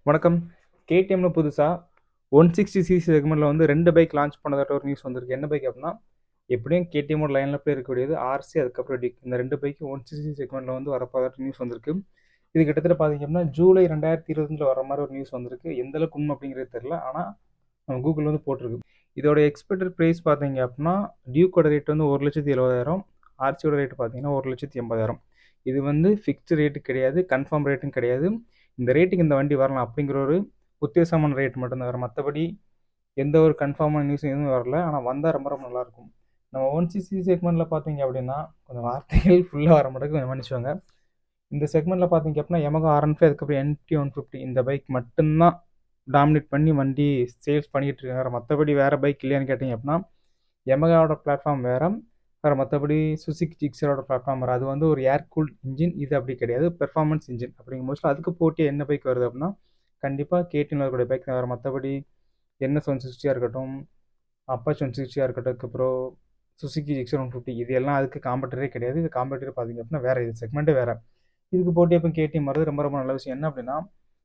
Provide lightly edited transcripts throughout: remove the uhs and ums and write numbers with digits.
வணக்கம். கேடிஎம்ல புதுசா 160 சிசி செக்மெண்ட்ல வந்து 2 பைக் லான்ச் பண்ணதாட்ட ஒரு நியூஸ் வந்திருக்கு. என்ன பைக் அப்படின்னா, எப்படியும் கேடிஎம்மோட லைன்அப்ல இருக்கக்கூடியது ஆர்சி அதுக்கப்புறம் டிக். இந்த 2 பைக்கு 160 சிசி செக்மெண்ட்ல வந்து வரப்போதாட்ட நியூஸ் வந்திருக்கு. இது கிட்டத்தட்ட பார்த்தீங்க அப்படின்னா ஜூலை 2025ல வர மாதிரி ஒரு நியூஸ் வந்திருக்கு. எந்த அளவுக்கு உண்மை அப்படிங்கிறது தெரியல. ஆனால் நம்ம கூகுள் வந்து போட்டிருக்கு. இதோட எக்ஸ்பெக்டட் ப்ரைஸ் பார்த்தீங்க அப்படின்னா டியூக்கோட ரேட் வந்து 1,70,000, ஆர்சியோட ரேட் பார்த்தீங்கன்னா 1,80,000. இது வந்து ஃபிக்ஸ்டு ரேட்டு கிடையாது, கன்ஃபார்ம் ரேட்டும் கிடையாது. இந்த ரேட்டுக்கு இந்த வண்டி வரலாம் அப்படிங்கிற ஒரு உத்தேசமான ரேட் மட்டும்தான் வரும். மற்றபடி எந்த ஒரு கன்ஃபார்மான நியூஸும் எதுவும் வரல. ஆனால் வந்தால் ரொம்ப ரொம்ப நல்லாயிருக்கும். நம்ம 160 செக்மெண்ட்டில் பார்த்தீங்க அப்படின்னா கொஞ்சம் வார்த்தைகள் ஃபுல்லாக வர மாட்டேங்குது, கொஞ்சம் மன்னிச்சுவாங்க. இந்த செக்மெண்ட்டில் பார்த்தீங்க அப்படின்னா Yamaha R15 அதுக்கப்புறம் NT150 இந்த பைக் மட்டும்தான் டாமினேட் பண்ணி வண்டி சேல்ஸ் பண்ணிகிட்டு இருக்காங்க. மற்றபடி வேறு பைக் இல்லையான்னு கேட்டிங்க அப்படின்னா Yamahaவோட பிளாட்ஃபார்ம் வேறு, மற்றபடி சுசுகி ஜிக்ஸரோட பிளாட்ஃபார்ம் வேறு. அது வந்து ஒரு ஏர் கூல்ட் இன்ஜின், இது அப்படி கிடையாது, பெர்ஃபார்மன்ஸ் இன்ஜின். அப்படிங்கும்போது அதுக்கு போட்டியாக என்ன பைக் வருது அப்படின்னா கண்டிப்பாக கேடிஎம்ல இருக்கக்கூடிய பைக் தான் வேறு. மற்றபடி NS 160 இருக்கட்டும், அப்பாச்சி 160 இருக்கட்டும், அதுக்கப்புறம் சுசுகி ஜிக்ஸர் 150, இது எல்லாம் அதுக்கு காம்படிட்டரே கிடையாது. இது காம்படிட்டர் பார்த்தீங்க அப்படின்னா வேறு, இது செக்மெண்ட்டே வேறு. இதுக்கு போட்டி இப்போ கேடிஎம் வருது, ரொம்ப ரொம்ப நல்ல விஷயம். என்ன அப்படின்னா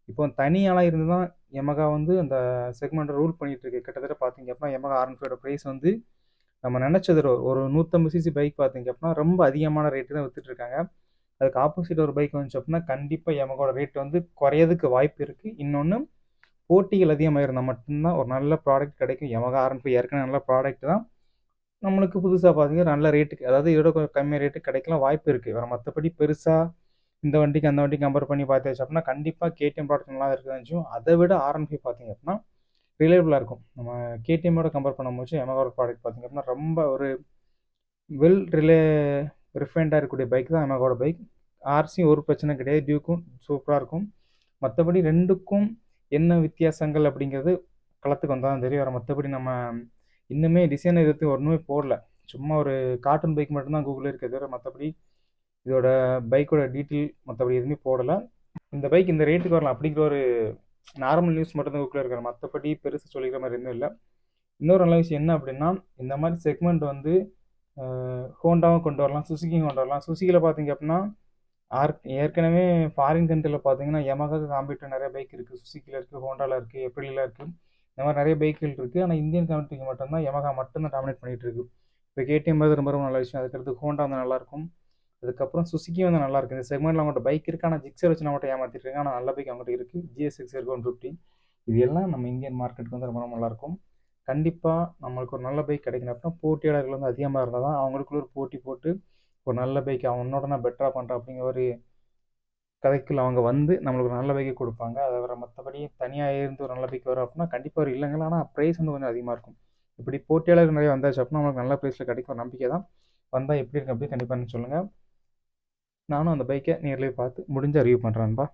இப்போ தனியாளாக இருந்து தான் Yamaha வந்து அந்த செக்மெண்ட்டை ரூல் பண்ணிகிட்டு இருக்கு. கிட்டத்தட்ட பார்த்தீங்க அப்படின்னா Yamaha R15 ப்ரைஸ் வந்து நம்ம நினச்சது ஒரு 150 சிசி பைக் பார்த்தீங்க அப்படின்னா ரொம்ப அதிகமான ரேட்டு தான் வித்துட்டு இருக்காங்க. அதுக்கு ஆப்போசிட் ஒரு பைக் வந்துச்சு அப்படின்னா கண்டிப்பாக Yamahaவோட ரேட் வந்து குறையதுக்கு வாய்ப்பு இருக்குது. இன்னொன்று, போட்டிகள் அதிகமாக இருந்தால் மட்டும்தான் ஒரு நல்ல ப்ராடக்ட் கிடைக்கும். Yamaha R15 ஏற்கனவே நல்ல ப்ராடக்ட் தான். நம்மளுக்கு புதுசாக பார்த்தீங்கன்னா நல்ல ரேட்டுக்கு, அதாவது இதோட கொஞ்சம் கம்மியாக ரேட்டுக்கு கிடைக்கலாம் வாய்ப்பு இருக்குது. வேறு மற்றபடி பெருசாக இந்த வண்டிக்கு அந்த வண்டிக்கு கம்பேர் பண்ணி பார்த்தாச்சு அப்படின்னா கண்டிப்பாக கேடிஎம் ப்ராடக்ட் நல்லா இருக்குதுன்னு. அதை விட R15 பார்த்தீங்க அப்படின்னா ரிலேபிளாக இருக்கும். நம்ம கேடிஎம்மோட கம்பேர் பண்ணும்போது Yamaha ப்ராடக்ட் பார்த்தீங்க அப்படின்னா ரொம்ப ஒரு வெல் ரிஃபைண்டாக இருக்கக்கூடிய பைக் தான் Yamahaவோட பைக். ஆர்சி ஒரு பிரச்சனை கிடையாது, டியூக்கும் சூப்பராக இருக்கும். மற்றபடி ரெண்டுக்கும் என்ன வித்தியாசங்கள் அப்படிங்கிறது களத்துக்கு வந்தால் தான் தெரியும். மற்றபடி நம்ம இன்னுமே டிசைன் எதுவும் ஒன்றுமே போடல, சும்மா ஒரு கார்ட்டூன் பைக் மட்டும்தான் கூகுளில் இருக்கிறது தவிர மற்றபடி இதோட பைக்கோட டீட்டெயில் மற்றபடி எதுவுமே போடலை. இந்த பைக் இந்த ரேட்டுக்கு வரலாம் அப்படிங்கிற ஒரு நார்மல் நியூஸ் மட்டும்தான் கூகுளில் இருக்கிற, மற்றபடி பெருசு சொல்லிக்கிற மாதிரி எதுவும் இல்லை. இன்னொரு நல்ல விஷயம் என்ன அப்படின்னா இந்த மாதிரி செக்மெண்ட் வந்து ஹோண்டாவும் கொண்டு வரலாம், சுசுகியும் கொண்டு வரலாம். சுசுகியில் பார்த்தீங்க அப்படின்னா ஏற்கனவே ஃபாரின் கண்ட்ரியில் பார்த்தீங்கன்னா Yamahaக்கு காம்பீட்டர் நிறைய பைக் இருக்குது. சுசுகியில் இருக்குது, ஹோண்டாவில் இருக்குது, எப்ரிலில் இருக்குது, இந்த மாதிரி நிறைய பைக்குகள் இருக்குது. ஆனால் இந்தியன் கண்ட்ரிக்கு மட்டும்தான் Yamaha மட்டும்தான் டாமினேட் பண்ணிகிட்டு இருக்கு. இப்போ கேடிஎம் வந்து ரொம்ப ரொம்ப நல்ல விஷயம். அதுக்கடுத்து ஹோண்டா வந்து நல்லாயிருக்கும், அதுக்கப்புறம் சுசுகி வந்து நல்லாயிருக்கு. இந்த செக்மெண்ட்டில் அவங்கள்ட்ட பைக் இருக்குது, ஆனால் ஜிக்ஸர் வச்சு நம்மகிட்ட ஏமாற்றிட்டு இருக்காங்க. ஆனால் நல்ல பைக் அவங்ககிட்ட இருக்குது, GSX 150. இது எல்லாம் நம்ம இந்தியன் மார்க்கெட்டுக்கு வந்து ரொம்ப ரொம்ப நல்லாயிருக்கும். கண்டிப்பாக நம்மளுக்கு ஒரு நல்ல பைக் கிடைக்கணும் அப்படின்னா போட்டியாளர்கள் வந்து அதிகமாக இருந்தால் தான் அவங்களுக்குள்ள ஒரு போட்டி போட்டு ஒரு நல்ல பைக் அவனோட நான் பெட்டராக பண்ணுறேன் அப்படிங்கிற ஒரு கதைக்குள்ள அவங்க வந்து நம்மளுக்கு ஒரு நல்ல பைக்கை கொடுப்பாங்க. அதை வர மற்றபடி தனியாக இருந்து ஒரு நல்ல பைக் வரும் அப்படின்னா கண்டிப்பாக ஒரு இல்லைங்களா, ஆனால் ப்ரைஸ் வந்து கொஞ்சம் அதிகமாக இருக்கும். இப்படி போட்டியாளர்கள் நிறைய வந்தாச்சு அப்படின்னா நம்மளுக்கு நல்ல ப்ரைஸில் கிடைக்கும் ஒரு நம்பிக்கை தான். வந்தால் எப்படி இருக்கு அப்படி கண்டிப்பாக சொல்லுங்கள். நானும் அந்த பைக்கை நேர்லேயே பார்த்து முடிஞ்ச ரிவ்யூ பண்ணுறேன்பா.